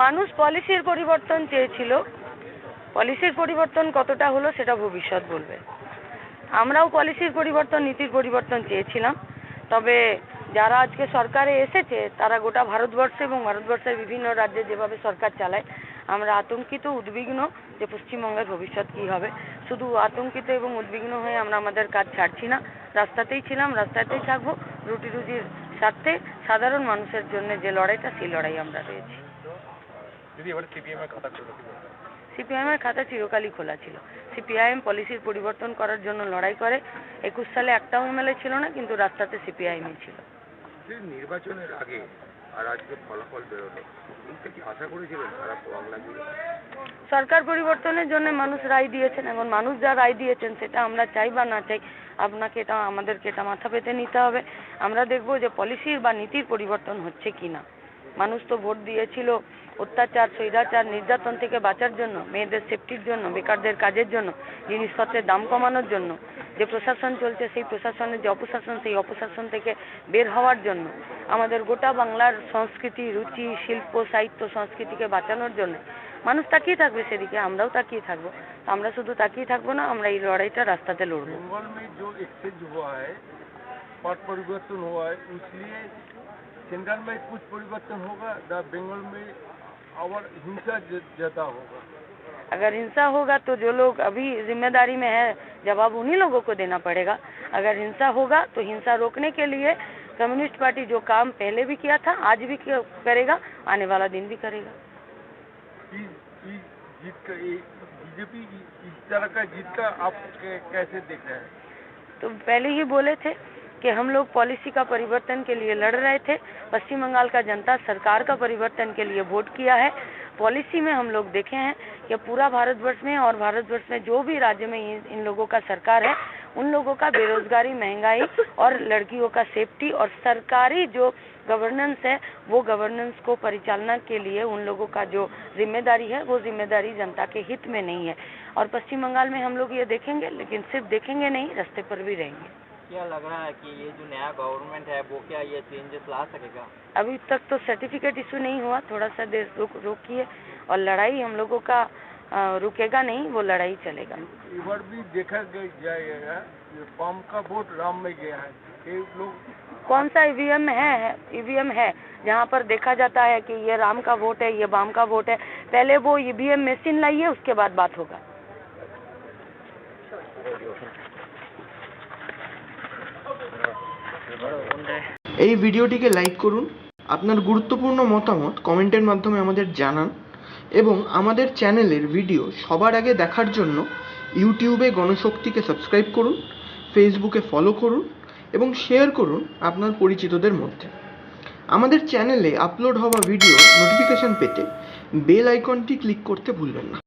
মানুষ পলিসির পরিবর্তন চেয়েছিল, পলিসির পরিবর্তন কতটা হলো সেটা ভবিষ্যৎ বলবে। আমরাও পলিসির পরিবর্তন, নীতির পরিবর্তন চেয়েছিলাম, তবে যারা আজকে সরকারে এসেছে তারা গোটা ভারতবর্ষে এবং ভারতবর্ষের বিভিন্ন রাজ্যে যেভাবে সরকার চালায়, আমরা আতঙ্কিত, উদ্বিগ্ন যে পশ্চিমবঙ্গের ভবিষ্যৎ কী হবে। শুধু আতঙ্কিত এবং উদ্বিগ্ন হয়ে আমরা আমাদের কাজ ছাড়ছি না, রাস্তাতেই ছিলাম, রাস্তাতেই থাকবো। রুটি রুজির স্বার্থে সাধারণ মানুষের জন্য যে লড়াইটা, সেই লড়াই আমরা রয়েছি। সিপিআইএমের খাতা চিরকালই খোলা ছিল। সিপিআইএম পলিসির পরিবর্তন করার জন্য লড়াই করে। 21 সালে একটাও এমএলএ ছিল না, কিন্তু রাস্তাতে সিপিআইএমই ছিল। নির্বাচনের আগে আর আজকে ফলাফল বেরোলো, কি আশা করেছিলেন সারা বাংলা জুড়ে? সরকার পরিবর্তনের জন্য মানুষ রায় দিয়েছেন, এবং মানুষ যা রায় দিয়েছেন সেটা আমরা চাই বা না চাই, আমাদেরকে এটা মাথা পেতে নিতে হবে। আমরা দেখব যে পলিসির বা নীতির পরিবর্তন হচ্ছে কিনা। মানুষ তো ভোট দিয়েছিল অত্যাচার, স্বৈরাচার, নির্যাতন থেকে বাঁচার জন্য, মেয়েদের সেফটির জন্য, বেকারদের কাজের জন্য, জিনিসপত্রের দাম কমানোর জন্য। যে প্রশাসন চলছে সেই প্রশাসনের যে অপশাসন, সেই অপশাসন থেকে বের হওয়ার জন্য, আমাদের গোটা বাংলার সংস্কৃতি, রুচি, শিল্প, সাহিত্য, সংস্কৃতিকে বাঁচানোর জন্য মানুষ তাকিয়ে থাকবে সেদিকে, আমরাও তাকিয়ে থাকবো। আমরা শুধু তাকিয়ে থাকবো না, আমরা এই লড়াইটা রাস্তাতে লড়বো। बंगाल में जो एक्सचेंज हुआ है, पट परिवर्तन हुआ है, इसलिए सेंट्रल में कुछ परिवर्तन होगा, बंगाल में और हिंसा ज्यादा होगा। अगर हिंसा होगा तो जो लोग अभी जिम्मेदारी में है, जवाब उन्हीं लोगों को देना पड़ेगा। अगर हिंसा होगा तो हिंसा रोकने के लिए कम्युनिस्ट पार्टी जो काम पहले भी किया था, आज भी करेगा, आने वाला दिन भी करेगा। बीजेपी इस तरह का जीत का आप कैसे देख रहे हैं? तो पहले ही बोले थे कि हम लोग पॉलिसी का परिवर्तन के लिए लड़ रहे थे। पश्चिम बंगाल का जनता सरकार का परिवर्तन के लिए वोट किया है। पॉलिसी में हम लोग देखे हैं कि पूरा भारतवर्ष में और भारतवर्ष में जो भी राज्य में इन लोगों का सरकार है, उन लोगों का बेरोजगारी, महंगाई और लड़कियों का सेफ्टी और सरकारी जो गवर्नेंस है, वो गवर्नेंस को परिचालना के लिए उन लोगों का जो जिम्मेदारी है, वो जिम्मेदारी जनता के हित में नहीं है। और पश्चिम बंगाल में हम लोग ये देखेंगे, लेकिन सिर्फ देखेंगे नहीं, रास्ते पर भी रहेंगे। क्या लग रहा है कि ये जो नया गवर्नमेंट है वो क्या ये चेंजेस ला सकेगा? अभी तक तो सर्टिफिकेट इशू नहीं हुआ, थोड़ा सा देर रोकिए, और लड़ाई हम लोगों का रुकेगा नहीं, वो लड़ाई चलेगा। इधर भी देखा जाएगा फॉर्म का वोट राम में गया है, लोग कौन सा ईवीएम है? ईवीएम है जहाँ पर देखा जाता है कि ये राम का वोट है, ये वाम का वोट है। पहले वो ईवीएम मशीन लाइए, उसके बाद बात होगा। এই ভিডিওটিকে লাইক করুন, আপনার গুরুত্বপূর্ণ মতামত কমেন্টের মাধ্যমে আমাদের জানান, এবং আমাদের চ্যানেলের ভিডিও সবার আগে দেখার জন্য ইউটিউবে গণশক্তিকে সাবস্ক্রাইব করুন, ফেসবুকে ফলো করুন এবং শেয়ার করুন আপনার পরিচিতদের মধ্যে। আমাদের চ্যানেলে আপলোড হওয়া ভিডিও নোটিফিকেশন পেতে বেল আইকনটি ক্লিক করতে ভুলবেন না।